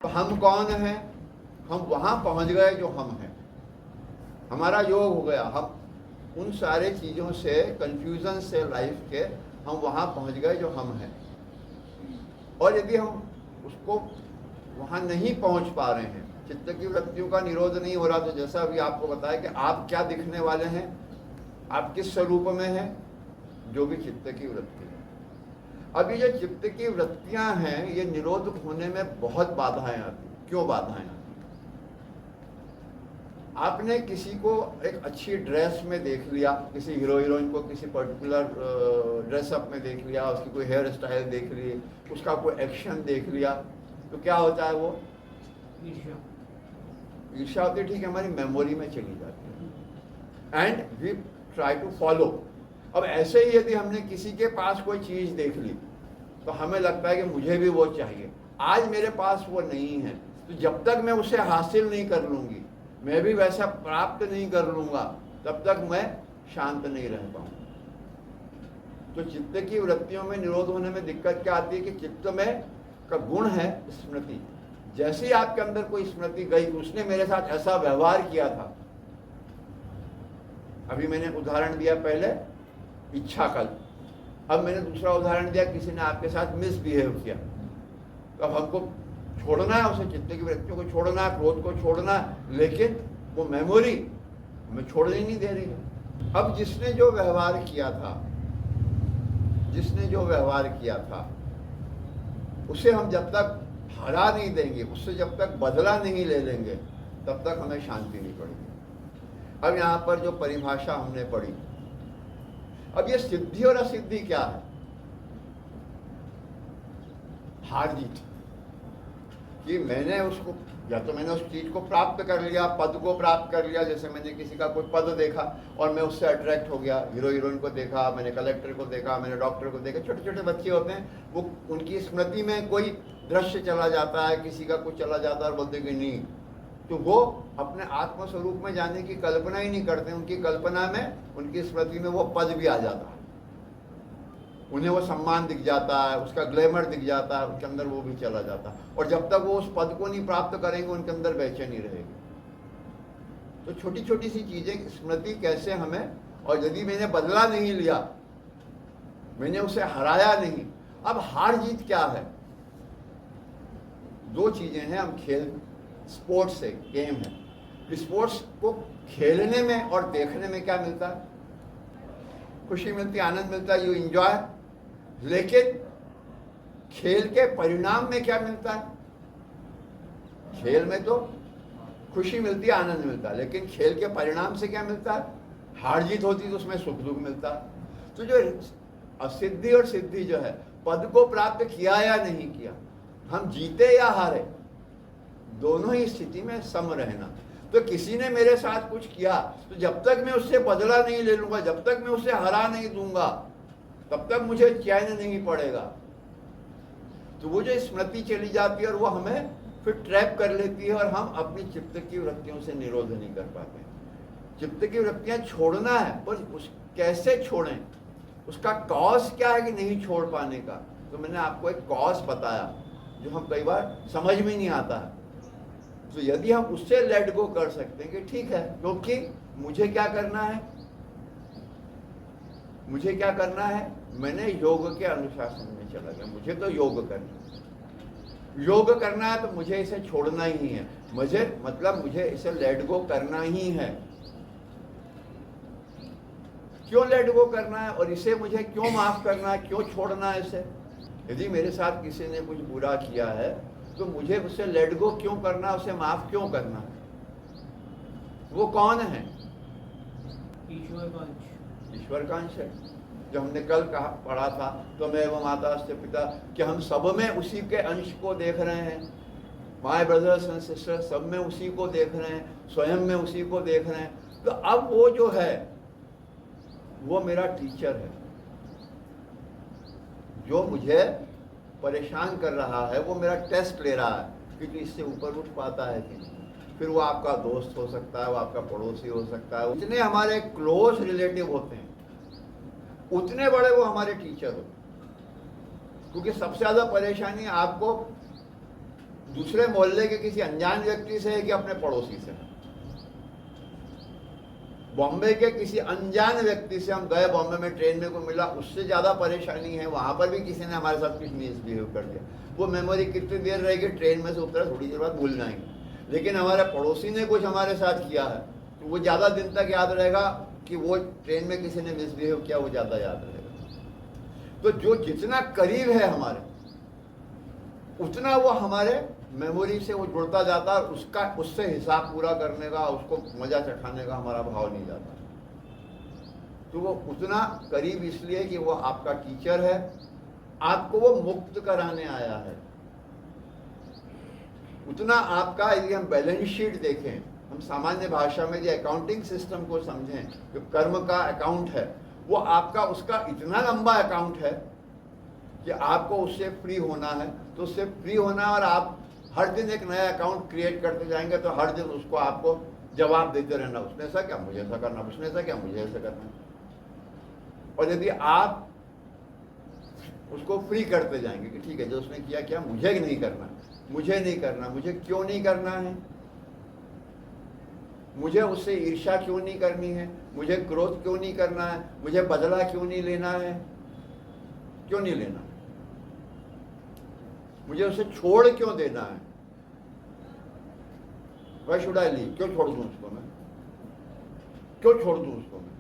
तो हम कौन हैं? हम वहाँ पहुँच गए जो हम हैं, हमारा योग हो गया। हम उन सारे चीज़ों से, कंफ्यूजन से लाइफ के, हम वहाँ पहुँच गए जो हम हैं। और यदि हम उसको वहाँ नहीं पहुँच पा रहे हैं, चित्त की वृत्तियों का निरोध नहीं हो रहा, तो जैसा अभी आपको बताया कि आप क्या दिखने वाले हैं, आप किस स्वरूप में हैं, जो भी चित्त की वृत्ति है। अब ये जो चित्त की वृत्तियां हैं, ये निरोध होने में बहुत बाधाएं आती। क्यों बाधाएं आती? आपने किसी को एक अच्छी ड्रेस में देख लिया, किसी हीरो हीरोइन को किसी पर्टिकुलर ड्रेसअप में देख लिया, उसकी कोई हेयर स्टाइल देख ली, उसका कोई एक्शन देख लिया, तो क्या होता है? वो ईर्ष्या होती है, ठीक है, हमारी मेमोरी में चली जाती है and we try to follow. अब ऐसे ही यदि हमने किसी के पास कोई चीज़ देख ली तो हमें लगता है कि मुझे भी वो चाहिए। आज मेरे पास वो नहीं है, तो जब तक मैं उसे हासिल नहीं कर लूँगी, मैं भी वैसा प्राप्त नहीं कर लूँगा, तब तक मैं शांत नहीं रह पाऊँगा। तो चित्त की वृत्तियों में निरोध होने में दिक्कत क्या आती है कि चित्त में का गुण है स्मृति। जैसे ही आपके अंदर कोई स्मृति गई, उसने मेरे साथ ऐसा व्यवहार किया था, अभी मैंने उदाहरण दिया पहले इच्छा कल, अब मैंने दूसरा उदाहरण दिया किसी ने आपके साथ मिसबिहेव किया, तो अब हमको छोड़ना है उसे, चित्त की वृत्तियों को छोड़ना है, क्रोध को छोड़ना है, लेकिन वो मेमोरी हमें छोड़ने ही नहीं दे रही है। अब जिसने जो व्यवहार किया था, उसे हम जब तक हरा नहीं देंगे, उससे जब तक बदला नहीं ले लेंगे, तब तक हमें शांति नहीं पड़ेगी। अब यहाँ पर जो परिभाषा हमने पढ़ी, अब ये सिद्धि और असिद्धि क्या है? हार जीत, कि मैंने उसको, या तो मैंने उस चीज को प्राप्त कर लिया, पद को प्राप्त कर लिया, जैसे मैंने किसी का कोई पद देखा और मैं उससे अट्रैक्ट हो गया, हीरो हीरोइन को देखा, मैंने कलेक्टर को देखा, मैंने डॉक्टर को देखा, छोटे छोटे बच्चे होते हैं, वो उनकी स्मृति में कोई दृश्य चला जाता है, किसी का कुछ चला जाता है और बोलते कि नहीं, तो वो अपने आत्मस्वरूप में जाने की कल्पना ही नहीं करते, उनकी कल्पना में, उनकी स्मृति में वो पद भी आ जाता है, उन्हें वो सम्मान दिख जाता है, उसका ग्लैमर दिख जाता है, उसके अंदर वो भी चला जाता है। और जब तक वो उस पद को नहीं प्राप्त करेंगे, उनके अंदर बेचैनी रहेगी। तो छोटी छोटी सी चीजें, स्मृति कैसे हमें, और यदि मैंने बदला नहीं लिया, मैंने उसे हराया नहीं, अब हार जीत क्या है? दो चीजें हैं। हम खेल, स्पोर्ट्स है, गेम है, स्पोर्ट्स को खेलने में और देखने में क्या मिलता है? खुशी मिलती है, आनंद मिलता है, यू एंजॉय। लेकिन खेल के परिणाम में क्या मिलता है? खेल में तो खुशी मिलती है, आनंद मिलता है, लेकिन खेल के परिणाम से क्या मिलता है? हार जीत होती है, तो उसमें सुख दुख मिलता है। तो जो असिद्धि और सिद्धि जो है, पद को प्राप्त किया या नहीं किया, हम जीते या हारे, दोनों ही स्थिति में सम रहना। तो किसी ने मेरे साथ कुछ किया, तो जब तक मैं उससे बदला नहीं ले लूंगा, जब तक मैं उसे हरा नहीं दूंगा, तब तक मुझे चैन नहीं पड़ेगा। तो वो जो स्मृति चली जाती है और वो हमें फिर ट्रैप कर लेती है, और हम अपनी चित्त की वृत्तियों से निरोध नहीं कर पाते। चित्त की वृत्तियां छोड़ना है, पर उस कैसे छोड़ें, उसका कॉज क्या है कि नहीं छोड़ पाने का? तो मैंने आपको एक कॉज बताया जो हम कई बार समझ में नहीं आता है। तो यदि हम उससे लेट गो कर सकते हैं कि ठीक है, क्योंकि मुझे क्या करना है, मैंने योग के अनुशासन में चला गया, मुझे तो योग करना है, तो मुझे इसे छोड़ना ही है, मुझे इसे लेट गो करना ही है। क्यों लेट गो करना है और इसे मुझे क्यों माफ करना है, क्यों छोड़ना है इसे? यदि मेरे साथ किसी ने कुछ बुरा किया है, तो मुझे उसे लेट गो क्यों करना, उसे माफ क्यों करना? वो कौन है? ईश्वर का अंश है। जो हमने कल पढ़ा था, तो मैं वो माता अस्ते पिता, कि हम सब में उसी के अंश को देख रहे हैं। माय ब्रदर्स एंड सिस्टर्स, सब में उसी को देख रहे हैं, स्वयं में उसी को देख रहे हैं। तो अब वो जो है, वो मेरा टीचर है, जो मुझे परेशान कर रहा है, वो मेरा टेस्ट ले रहा है कि तू इससे ऊपर उठ पाता है कि नहीं। फिर वो आपका दोस्त हो सकता है, वो आपका पड़ोसी हो सकता है, जितने हमारे क्लोज रिलेटिव होते हैं, उतने बड़े वो हमारे टीचर होते हैं। क्योंकि सबसे ज्यादा परेशानी आपको दूसरे मोहल्ले के किसी अनजान व्यक्ति से है कि अपने पड़ोसी से है? बॉम्बे के किसी अनजान व्यक्ति से हम गए, बॉम्बे में ट्रेन में को मिला, उससे ज़्यादा परेशानी है, वहाँ पर भी किसी ने हमारे साथ कुछ मिसबिहेव कर दिया, वो मेमोरी कितनी देर रहेगी, ट्रेन में से उतरा थोड़ी देर बाद भूल जाएंगे। लेकिन हमारे पड़ोसी ने कुछ हमारे साथ किया है तो वो ज़्यादा दिन तक याद रहेगा कि वो ट्रेन में किसी ने मिसबिहेव किया, वो ज़्यादा याद रहेगा। तो जो जितना करीब है हमारे, उतना वो हमारे मेमोरी से वो जुड़ता जाता है, उसका उससे हिसाब पूरा करने का, उसको मजा चखाने का हमारा भाव नहीं जाता। तो वो उतना करीब इसलिए कि वो आपका टीचर है, आपको वो मुक्त कराने आया है। उतना आपका, यदि हम बैलेंस शीट देखें, हम सामान्य भाषा में जो अकाउंटिंग सिस्टम को समझें, जो कर्म का अकाउंट है, वो आपका उसका इतना लंबा अकाउंट है कि आपको उससे फ्री होना है। तो उससे फ्री होना, और आप हर दिन एक नया अकाउंट क्रिएट करते जाएंगे, तो हर दिन उसको आपको जवाब देते रहना, उसने ऐसा क्या, मुझे ऐसा करना, उसने ऐसा क्या, मुझे ऐसा करना। और यदि आप उसको फ्री करते जाएंगे कि ठीक है, जो उसने किया क्या, मुझे नहीं करना, मुझे नहीं करना, मुझे क्यों नहीं करना है, मुझे उससे ईर्ष्या क्यों नहीं करनी है, मुझे क्रोध क्यों नहीं करना है, मुझे बदला क्यों नहीं लेना है, क्यों नहीं लेना, मुझे उसे छोड़ क्यों देना है, वाई शुड आई लीव, क्यों छोड़ दूं उसको मैं, क्यों छोड़ दूं उसको मैं,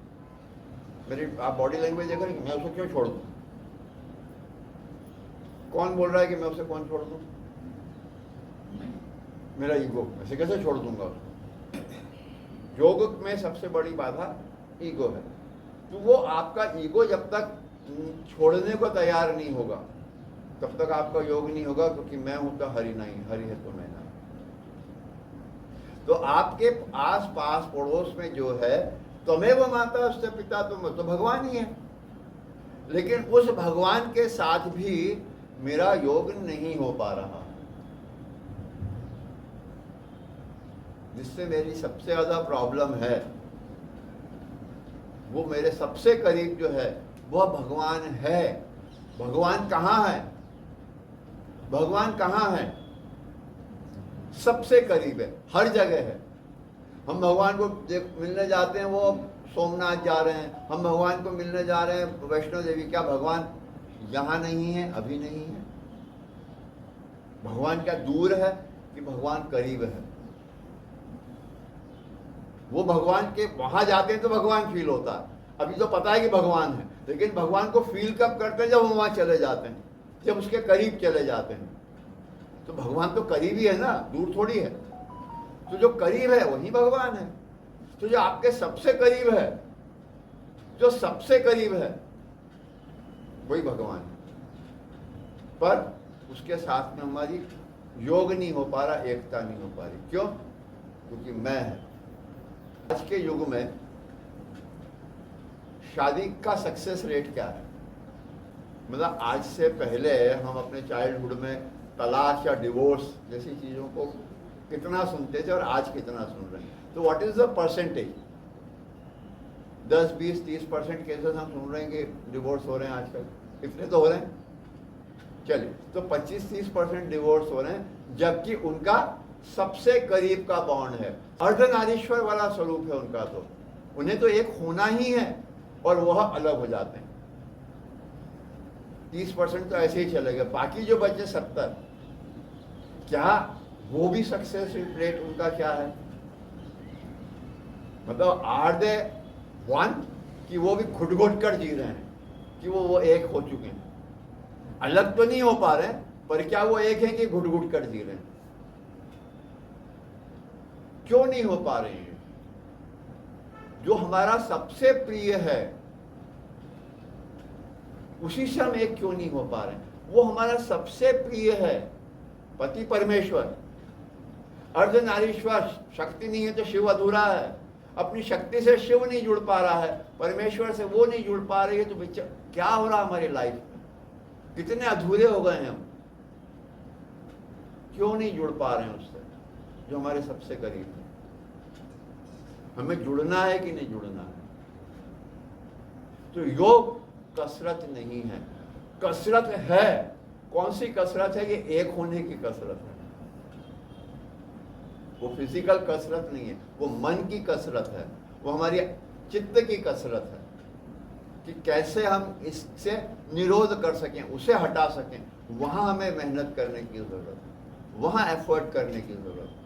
मेरी आप बॉडी लैंग्वेज देख रहे हैं, मैं उसे क्यों छोड़ दूं, कौन बोल रहा है कि मैं उसे कौन छोड़ दूं, मेरा ईगो, ऐसे कैसे छोड़ दूंगा उसको। योग में सबसे बड़ी बाधा ईगो है। तो वो आपका ईगो जब तक छोड़ने को तैयार नहीं होगा, तब तक आपका योग नहीं होगा, क्योंकि मैं हूं तो हरि नहीं, हरि है तो मैं नहीं। तो आपके आस पास पड़ोस में जो है, त्वमेव माता उससे पिता, तुम तो भगवान ही है, लेकिन उस भगवान के साथ भी मेरा योग नहीं हो पा रहा, जिससे मेरी सबसे ज्यादा प्रॉब्लम है। वो मेरे सबसे करीब जो है वह भगवान है। भगवान कहाँ है, भगवान कहाँ है, सबसे करीब है, हर जगह है। हम भगवान को मिलने जाते हैं, वो सोमनाथ जा रहे हैं, हम भगवान को मिलने जा रहे हैं वैष्णो देवी, क्या भगवान यहाँ नहीं है, अभी नहीं है। भगवान क्या दूर है कि भगवान करीब है। वो भगवान के वहां जाते हैं तो भगवान फील होता है, अभी तो पता है कि भगवान है, लेकिन भगवान को फील कब करते हैं, जब हम वहां चले जाते हैं, जब उसके करीब चले जाते हैं। तो भगवान तो करीब ही है ना, दूर थोड़ी है। तो जो करीब है वही भगवान है। तो जो आपके सबसे करीब है, जो सबसे करीब है, वही भगवान है। पर उसके साथ में हमारी योग नहीं हो पा रहा, एकता नहीं हो पा रही। क्यों? क्योंकि मैं है। आज के युग में शादी का सक्सेस रेट क्या है? मतलब आज से पहले हम अपने चाइल्डहुड में तलाक या डिवोर्स जैसी चीजों को कितना सुनते थे और आज कितना सुन रहे हैं। तो what is the percentage? 10, 20, 30% cases हम सुन रहे हैं कि डिवोर्स हो रहे हैं आजकल। इतने तो हो रहे हैं, चलिए, तो 25-30% डिवोर्स हो रहे हैं, जबकि उनका सबसे करीब का बॉन्ड है, अर्धनारीश्वर वाला स्वरूप है उनका। तो उन्हें तो एक होना ही है और वह अलग हो जाते हैं। 30% तो ऐसे ही चले गए, बाकी जो बचे 70, क्या वो भी सक्सेस रेट उनका क्या है? मतलब आर दे वन, कि वो भी घुट घुट कर जी रहे हैं, कि वो एक हो चुके हैं, अलग तो नहीं हो पा रहे, पर क्या वो एक है कि घुट घुट कर जी रहे हैं? क्यों नहीं हो पा रहे हैं? जो हमारा सबसे प्रिय है उसी से हम एक क्यों नहीं हो पा रहे? वो हमारा सबसे प्रिय है, पति परमेश्वर। अर्धनारीश्वर, शक्ति नहीं है तो शिव अधूरा है। अपनी शक्ति से शिव नहीं जुड़ पा रहा है, परमेश्वर से वो नहीं जुड़ पा रही है, तो क्या हो रहा हमारी लाइफ में? कितने अधूरे हो गए हैं हम, क्यों नहीं जुड़ पा रहे हैं उससे जो हमारे सबसे करीब है? हमें जुड़ना है कि नहीं जुड़ना है? तो योग कसरत नहीं है, कसरत है। कौन सी कसरत है? ये एक होने की कसरत है। वो फिजिकल कसरत नहीं है, वो मन की कसरत है, वो हमारी चित्त की कसरत है कि कैसे हम इससे निरोध कर सकें, उसे हटा सकें। वहां हमें मेहनत करने की जरूरत है, वहां एफर्ट करने की जरूरत है।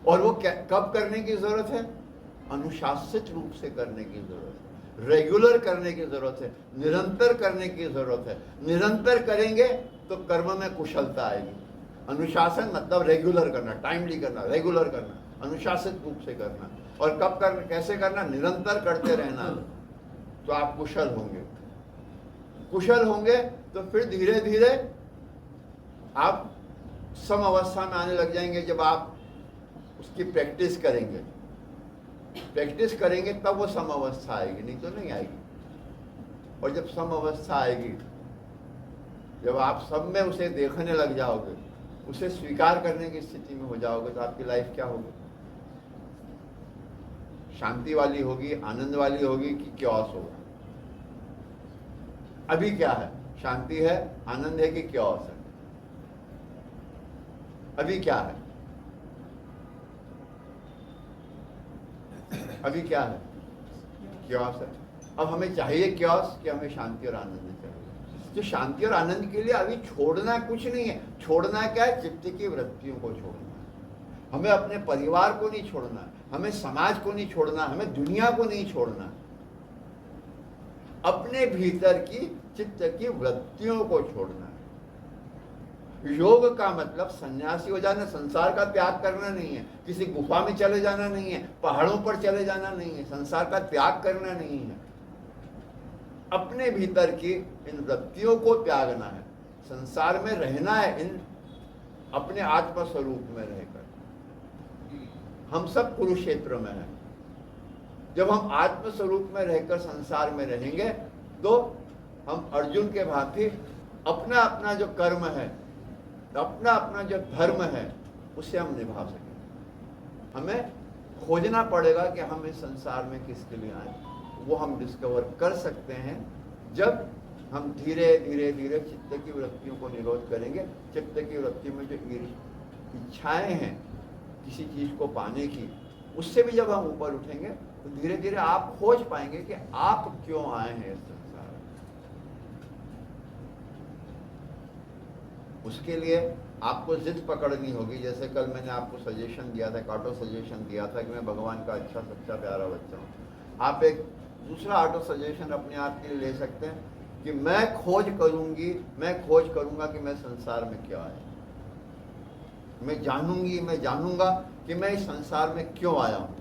और वो कब करने की जरूरत है? अनुशासित रूप से करने की जरूरत है, रेगुलर करने की जरूरत है, निरंतर करने की जरूरत है। निरंतर करेंगे तो कर्म में कुशलता आएगी। अनुशासन मतलब रेगुलर करना, टाइमली करना, रेगुलर करना, अनुशासित रूप से करना। और कब करना, कैसे करना? निरंतर करते रहना, तो आप कुशल होंगे। कुशल होंगे तो फिर धीरे धीरे आप सम अवस्था में आने लग जाएंगे। जब आप उसकी प्रैक्टिस करेंगे, प्रैक्टिस करेंगे तब वो सम अवस्था आएगी, नहीं तो नहीं आएगी। और जब सम अवस्था आएगी, जब आप सब में उसे देखने लग जाओगे, उसे स्वीकार करने की स्थिति में हो जाओगे, तो आपकी लाइफ क्या होगी? शांति वाली होगी, आनंद वाली होगी कि क्योस होगा? अभी क्या है? शांति है, आनंद है कि क्योस है? अभी क्या है? अभी क्या है? क्योस है। अब हमें चाहिए क्योस कि हमें शांति और आनंद चाहिए। जो शांति और आनंद के लिए अभी छोड़ना कुछ नहीं है। छोड़ना क्या है? चित्त की वृत्तियों को छोड़ना है। हमें अपने परिवार को नहीं छोड़ना, हमें समाज को नहीं छोड़ना, हमें दुनिया को नहीं छोड़ना। अपने भीतर की चित्त की वृत्तियों को छोड़ना है। योग का मतलब सन्यासी हो जाना, संसार का त्याग करना नहीं है, किसी गुफा में चले जाना नहीं है, पहाड़ों पर चले जाना नहीं है, संसार का त्याग करना नहीं है। अपने भीतर की इन वृत्तियों को त्यागना है, संसार में रहना है इन अपने आत्म स्वरूप में रहकर। हम सब कुरुक्षेत्र में हैं। जब हम आत्म स्वरूप में रहकर संसार में रहेंगे तो हम अर्जुन के भांति अपना अपना जो कर्म है, अपना अपना जो धर्म है, उसे हम निभा सकें। हमें खोजना पड़ेगा कि हम इस संसार में किसके लिए आए। वो हम डिस्कवर कर सकते हैं जब हम धीरे धीरे धीरे चित्त की वृत्तियों को निरोध करेंगे। चित्त की वृत्ति में जो इच्छाएं हैं किसी चीज को पाने की, उससे भी जब हम ऊपर उठेंगे तो धीरे धीरे आप खोज पाएंगे कि आप क्यों आए हैं इस संसार में। उसके लिए आपको जिद पकड़नी होगी। जैसे कल मैंने आपको सजेशन दिया था, एक ऑटो सजेशन दिया था कि मैं भगवान का अच्छा सच्चा प्यारा बच्चा हूँ। आप एक दूसरा ऑटो सजेशन अपने आप के लिए ले सकते हैं कि मैं खोज करूंगा कि मैं संसार में क्या आया। मैं जानूंगा कि मैं इस संसार में क्यों आया हूं।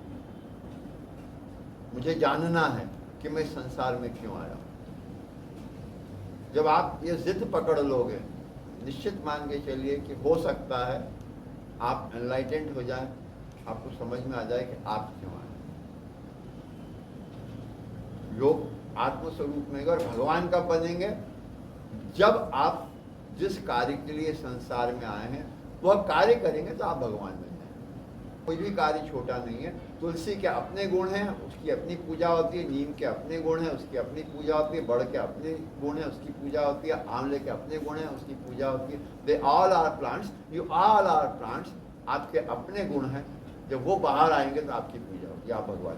मुझे जानना है कि मैं इस संसार में क्यों आया हूं। जब आप ये जिद पकड़ लोगे, निश्चित मान के चलिए कि हो सकता है आप एनलाइटेंड हो जाए, आपको समझ में आ जाए कि आप क्यों आए। योग आत्मस्वरूप में और भगवान कब बनेंगे? जब आप जिस कार्य के लिए संसार में आए हैं वह कार्य करेंगे तो आप भगवान बन जाएंगे। कोई भी कार्य छोटा नहीं है। तुलसी के अपने गुण हैं, उसकी अपनी पूजा होती है। नीम के अपने गुण हैं, उसकी अपनी पूजा होती है। बड़ के अपने गुण हैं, उसकी पूजा होती है। आंवले के अपने गुण हैं, उसकी पूजा होती है। They all are plants, you all are plants. आपके अपने गुण हैं, जब वो बाहर आएंगे तो आपकी पूजा होगी, आप भगवान